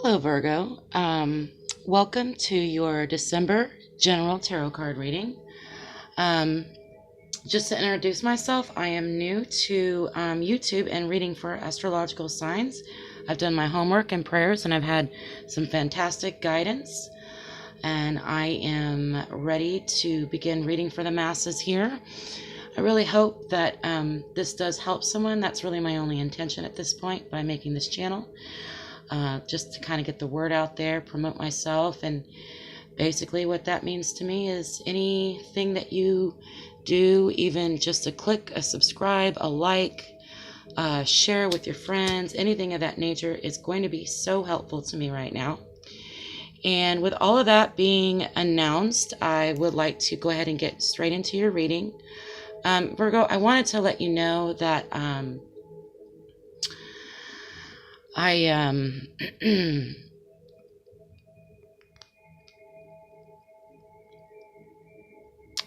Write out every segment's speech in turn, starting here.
Hello, Virgo. Welcome to your December general tarot card reading. Um, just to introduce myself, I am new to YouTube and reading for astrological signs. I've done my homework and prayers, and I've had some fantastic guidance. And I am ready to begin reading for the masses here. I really hope that this does help someone. That's really my only intention at this point by making this channel. Just to kind of get the word out there, promote myself, and basically what that means to me is anything that you do, even just a click, a subscribe, a like, share with your friends, anything of that nature is going to be so helpful to me right now. And with all of that being announced, I would like to go ahead and get straight into your reading. Virgo, I wanted to let you know that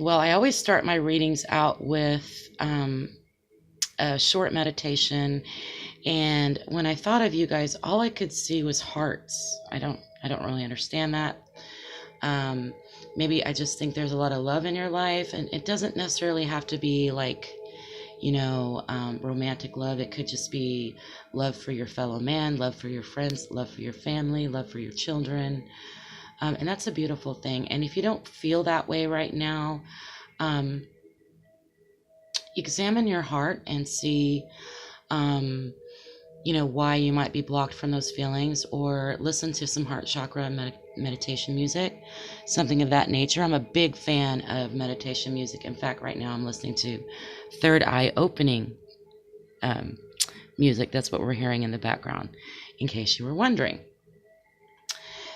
well, I always start my readings out with a short meditation, and when I thought of you guys, all I could see was hearts. I don't really understand that. Maybe I just think there's a lot of love in your life, and it doesn't necessarily have to be like, romantic love. It could just be love for your fellow man, love for your friends, love for your family, love for your children. And that's a beautiful thing. And if you don't feel that way right now, examine your heart and see, why you might be blocked from those feelings, or listen to some heart chakra meditation music, something of that nature. I'm a big fan of meditation music. In fact, right now I'm listening to third eye opening music. That's what we're hearing in the background, in case you were wondering.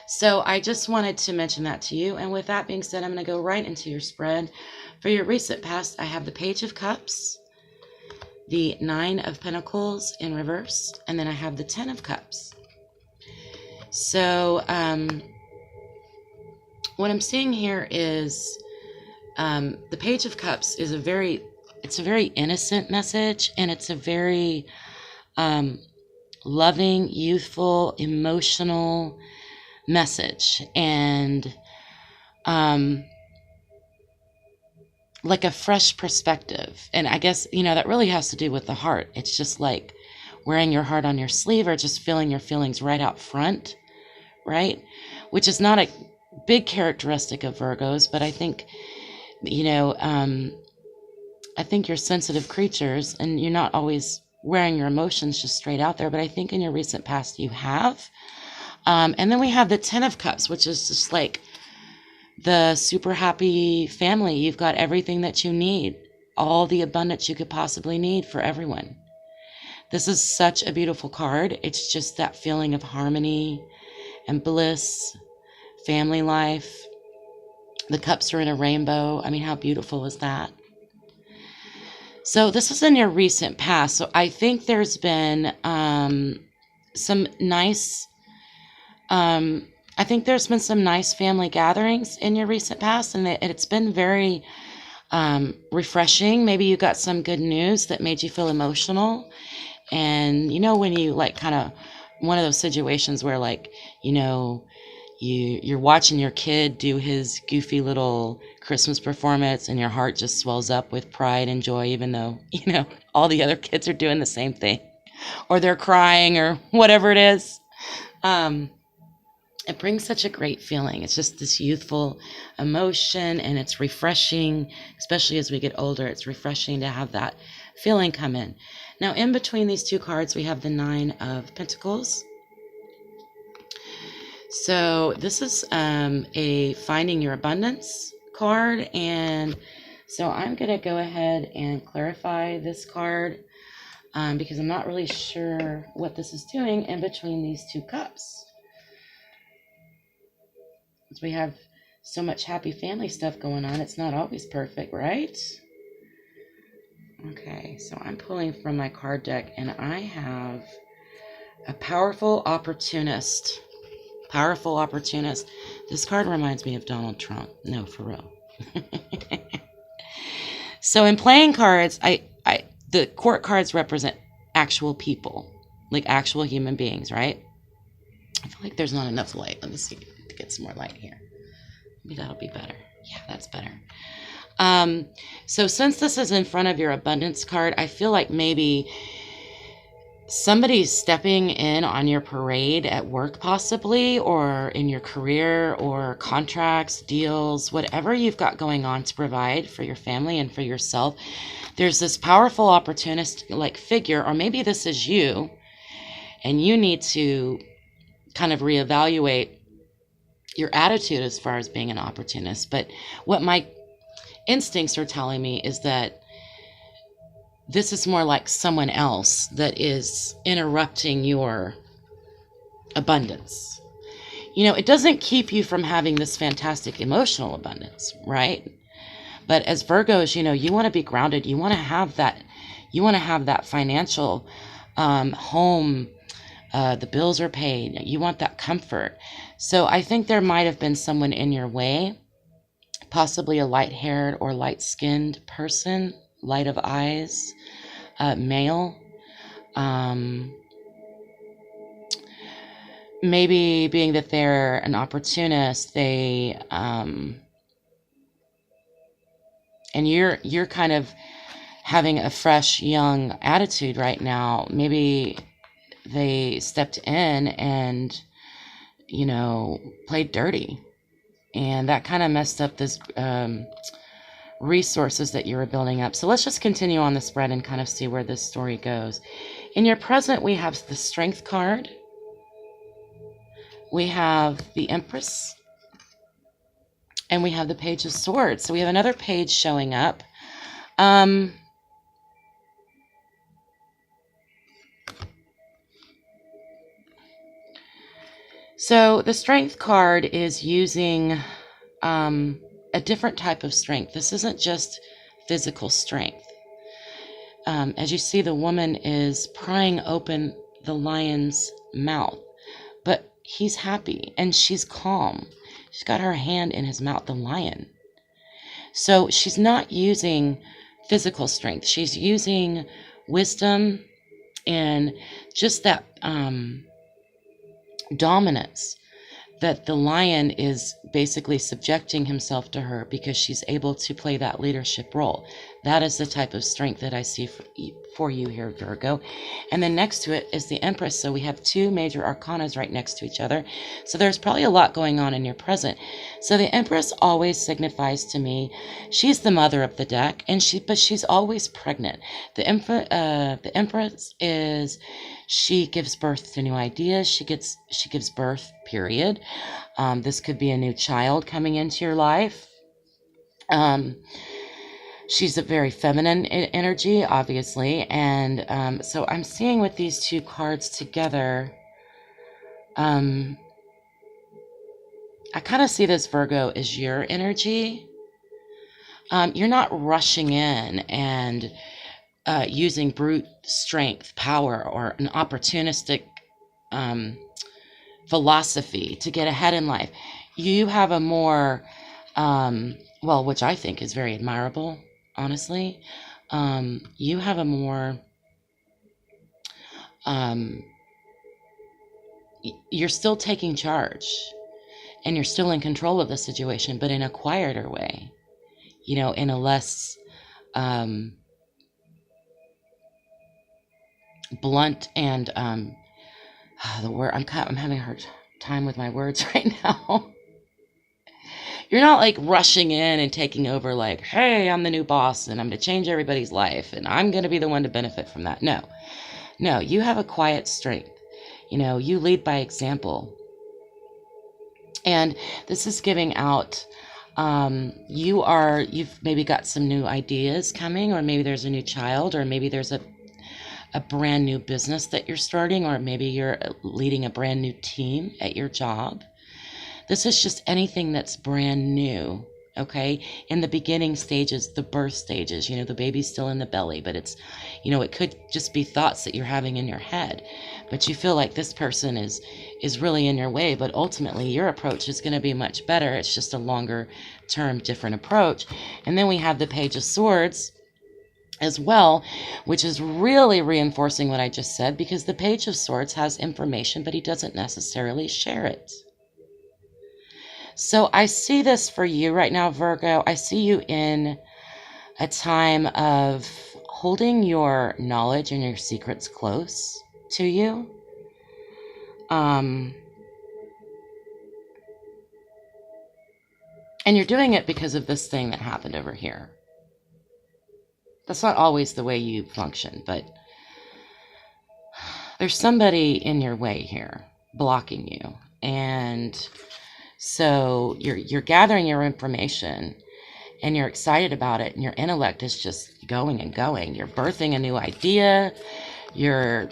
So I just wanted to mention that to you. And with that being said, I'm going to go right into your spread. For your recent past, I have the Page of Cups, the Nine of Pentacles in reverse, and then I have the Ten of Cups. So what I'm seeing here is the Page of Cups is a very innocent message, and it's a very loving, youthful, emotional message, and like a fresh perspective. And I guess, that really has to do with the heart. It's just like wearing your heart on your sleeve, or just feeling your feelings right out front, right? Which is not a big characteristic of Virgos, but I think, I think you're sensitive creatures, and you're not always wearing your emotions just straight out there, but I think in your recent past you have. And then we have the Ten of Cups, which is just like the super happy family. You've got everything that you need, all the abundance you could possibly need for everyone. This is such a beautiful card. It's just that feeling of harmony and bliss, family life. The cups are in a rainbow. I mean, how beautiful is that? So this is in your recent past. So I think there's been some nice family gatherings in your recent past, and it's been very refreshing. Maybe you got some good news that made you feel emotional. And when you like kind of one of those situations where you're watching your kid do his goofy little Christmas performance, and your heart just swells up with pride and joy, even though all the other kids are doing the same thing, or they're crying, or whatever it is. It brings such a great feeling. It's just this youthful emotion, and it's refreshing, especially as we get older. It's refreshing to have that feeling come in. Now, in between these two cards, we have the Nine of Pentacles. So this is a Finding Your Abundance card, and so I'm going to go ahead and clarify this card because I'm not really sure what this is doing in between these two cups. We have so much happy family stuff going on. It's not always perfect, right? Okay, so I'm pulling from my card deck, and I have a powerful opportunist. Powerful opportunist. This card reminds me of Donald Trump. No, for real. So in playing cards, the court cards represent actual people, like actual human beings, right? Like there's not enough light. Let me see to get some more light here. Maybe that'll be better. Yeah, that's better. So since this is in front of your abundance card, I feel like maybe somebody's stepping in on your parade at work, possibly, or in your career, or contracts, deals, whatever you've got going on to provide for your family and for yourself. There's this powerful opportunist like figure, or maybe this is you, and you need to kind of reevaluate your attitude as far as being an opportunist. But what my instincts are telling me is that this is more like someone else that is interrupting your abundance. You know, it doesn't keep you from having this fantastic emotional abundance, right? But as Virgos, you know, you want to be grounded. You want to have that. You want to have that financial home. The bills are paid. You want that comfort. So I think there might have been someone in your way, possibly a light-haired or light-skinned person, light of eyes, male. Maybe being that they're an opportunist, they and you're kind of having a fresh, young attitude right now. Maybe they stepped in and, you know, played dirty, and that kind of messed up this resources that you were building up. So let's just continue on the spread and kind of see where this story goes. In your present, we have the Strength card. We have the Empress. And we have the Page of Swords. So we have another page showing up. So the Strength card is using a different type of strength. This isn't just physical strength. As you see, the woman is prying open the lion's mouth, but he's happy and she's calm. She's got her hand in his mouth, the lion. So she's not using physical strength. She's using wisdom and just that dominance that the lion is basically subjecting himself to her because she's able to play that leadership role. That is the type of strength that I see for you here, Virgo. And then next to it is the Empress. So we have two major arcanas right next to each other. So there's probably a lot going on in your present. So the Empress always signifies to me, she's the mother of the deck, but she's always pregnant. The Empress is, she gives birth to new ideas. She gives birth, period. This could be a new child coming into your life. She's a very feminine energy, obviously. And so I'm seeing with these two cards together, I kind of see this, Virgo, as your energy. You're not rushing in and using brute strength, power, or an opportunistic philosophy to get ahead in life. You have a more, which I think is very admirable, honestly. You have a more, you're still taking charge and you're still in control of the situation, but in a quieter way, you know, in a less blunt and the word, I'm having a hard time with my words right now. You're not like rushing in and taking over like, hey, I'm the new boss and I'm going to change everybody's life and I'm going to be the one to benefit from that. No, you have a quiet strength. You know, you lead by example. And this is giving out, you've maybe got some new ideas coming, or maybe there's a new child, or maybe there's a brand new business that you're starting, or maybe you're leading a brand new team at your job. This is just anything that's brand new, okay? In the beginning stages, the birth stages, you know, the baby's still in the belly, but it's, you know, it could just be thoughts that you're having in your head, but you feel like this person is really in your way, but ultimately your approach is going to be much better. It's just a longer term, different approach. And then we have the Page of Swords. as well, which is really reinforcing what I just said, because the Page of Swords has information, but he doesn't necessarily share it. So I see this for you right now, Virgo. I see you in a time of holding your knowledge and your secrets close to you. And you're doing it because of this thing that happened over here. That's not always the way you function, but there's somebody in your way here blocking you. And so you're gathering your information and you're excited about it, and your intellect is just going and going. You're birthing a new idea. You're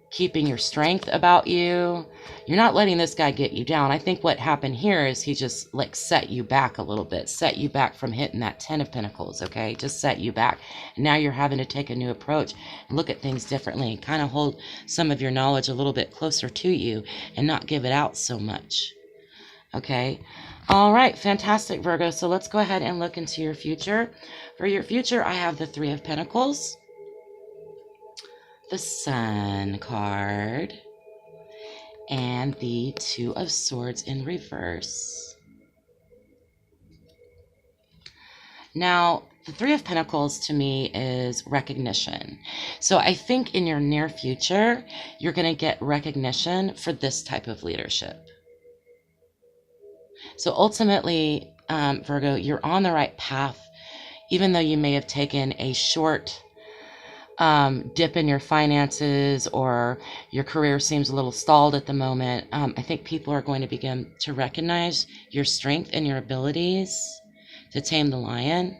keeping your strength about you. You're not letting this guy get you down. I think what happened here is he just like set you back a little bit, set you back from hitting that 10 of Pentacles, okay? Just set you back. And now you're having to take a new approach and look at things differently and kind of hold some of your knowledge a little bit closer to you and not give it out so much, okay? All right, fantastic, Virgo. So let's go ahead and look into your future. For your future, I have the 3 of Pentacles, the Sun card, and the 2 of Swords in reverse. Now, the 3 of Pentacles to me is recognition. So I think in your near future, you're going to get recognition for this type of leadership. So ultimately, Virgo, you're on the right path, even though you may have taken a short dip in your finances, or your career seems a little stalled at the moment. I think people are going to begin to recognize your strength and your abilities to tame the lion,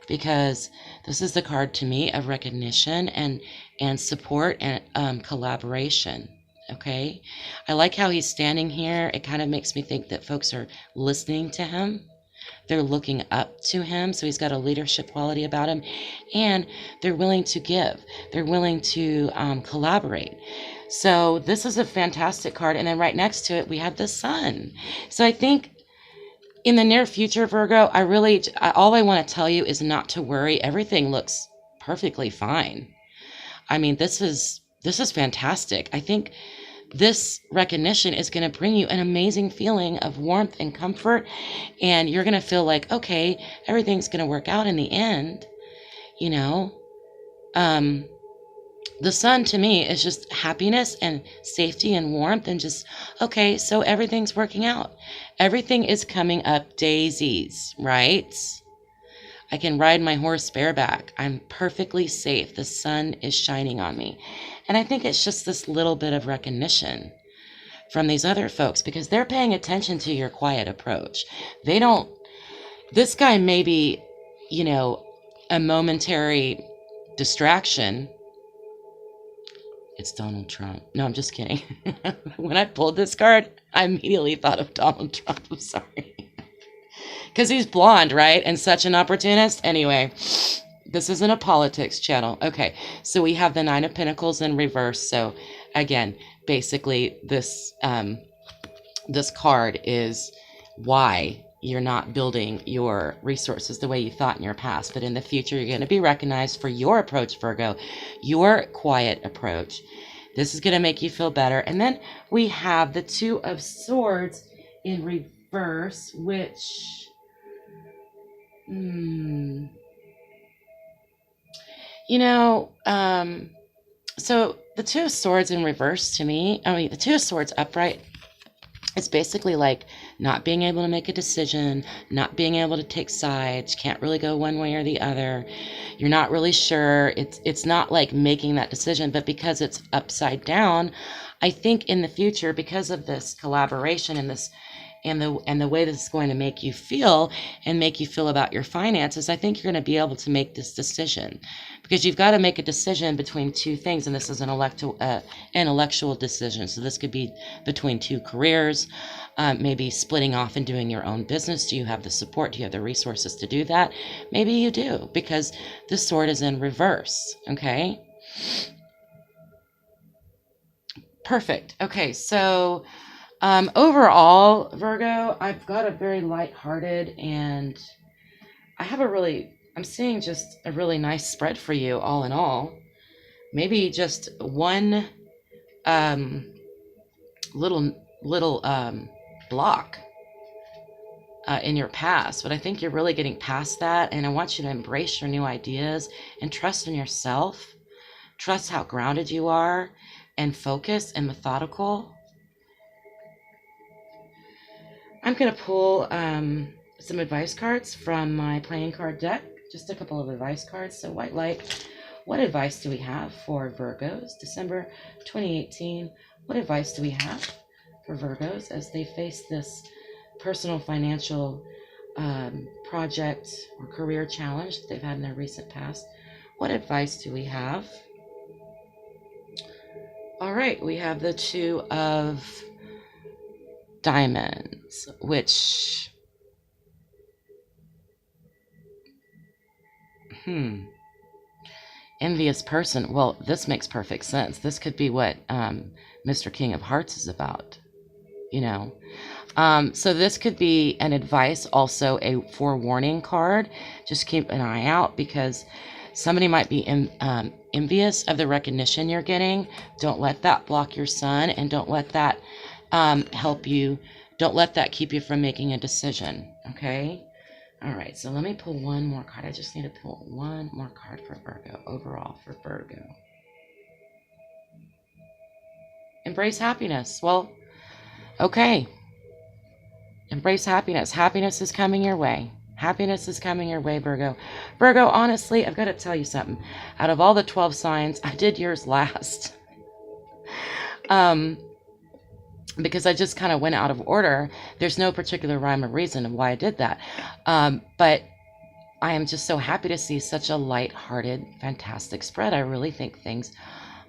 because this is the card to me of recognition and support and collaboration. Okay, I like how he's standing here. It kind of makes me think that folks are listening to him. They're looking up to him, so he's got a leadership quality about him, and they're willing to give. They're willing to collaborate. So this is a fantastic card, and then right next to it, we have the Sun. So I think in the near future, Virgo, all I want to tell you is not to worry. Everything looks perfectly fine. I mean, this is fantastic. I think this recognition is going to bring you an amazing feeling of warmth and comfort, and you're going to feel like, okay, everything's going to work out in the end. You know, the Sun to me is just happiness and safety and warmth, and just, okay, so everything's working out. Everything is coming up daisies, right? I can ride my horse bareback. I'm perfectly safe. The sun is shining on me. And I think it's just this little bit of recognition from these other folks, because they're paying attention to your quiet approach. This guy may be, a momentary distraction. It's Donald Trump. No, I'm just kidding. When I pulled this card, I immediately thought of Donald Trump. I'm sorry. Because he's blonde, right? And such an opportunist. Anyway, this isn't a politics channel. Okay, so we have the 9 of Pentacles in reverse. So again, basically this card is why you're not building your resources the way you thought in your past. But in the future, you're going to be recognized for your approach, Virgo, your quiet approach. This is going to make you feel better. And then we have the 2 of Swords in reverse, which... so the 2 of Swords in reverse to me, the 2 of Swords upright, it's basically like not being able to make a decision, not being able to take sides, can't really go one way or the other. You're not really sure. It's not like making that decision, but because it's upside down, I think in the future, because of this collaboration and this and the way this is going to make you feel about your finances, I think you're going to be able to make this decision, because you've got to make a decision between 2 things, and this is an intellectual decision. So this could be between 2 careers, maybe splitting off and doing your own business. Do you have the support? Do you have the resources to do that? Maybe you do, because the sword is in reverse. Okay. Perfect. Okay, so overall, Virgo, I've got a very lighthearted, and I have a really I'm seeing just a really nice spread for you, all in all. Maybe just one um, little block in your past, but I think you're really getting past that. And I want you to embrace your new ideas and trust in yourself. Trust how grounded you are and focused and methodical. I'm going to pull some advice cards from my playing card deck. Just a couple of advice cards. So white light, what advice do we have for Virgos? December 2018, what advice do we have for Virgos as they face this personal financial project or career challenge that they've had in their recent past? What advice do we have? All right, we have the Two of Diamonds, which envious person. Well, this makes perfect sense. This could be what Mr. King of Hearts is about, you know. So this could be an advice, also a forewarning card. Just keep an eye out because somebody might be envious of the recognition you're getting. Don't let that block your sun, and don't let that help you. Don't let that keep you from making a decision, okay? All right, so let me pull one more card. I just need to pull one more card for Virgo, overall for Virgo. Embrace happiness. Well, okay. Embrace happiness. Happiness is coming your way. Happiness is coming your way, Virgo. Virgo, honestly, I've got to tell you something. Out of all the 12 signs, I did yours last. Because I just kind of went out of order. There's no particular rhyme or reason of why I did that. But I am just so happy to see such a light-hearted, fantastic spread. I really think things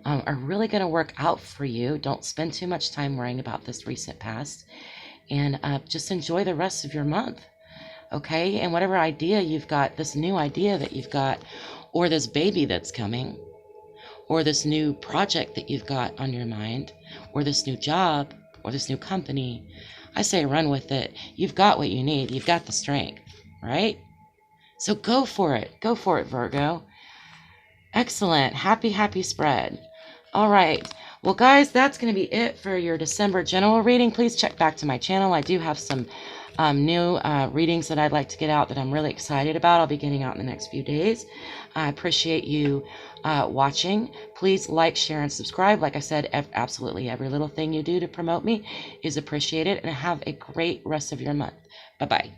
are really going to work out for you. Don't spend too much time worrying about this recent past. And just enjoy the rest of your month. Okay? And whatever idea you've got, this new idea that you've got, or this baby that's coming, or this new project that you've got on your mind, or this new job, or this new company, I say run with it. You've got what you need. You've got the strength, right? So go for it. Go for it, Virgo. Excellent. Happy, happy spread. All right. Well, guys, that's going to be it for your December general reading. Please check back to my channel. I do have some new readings that I'd like to get out that I'm really excited about. I'll be getting out in the next few days. I appreciate you watching. Please like, share, and subscribe. Like I said, absolutely every little thing you do to promote me is appreciated. And have a great rest of your month. Bye-bye.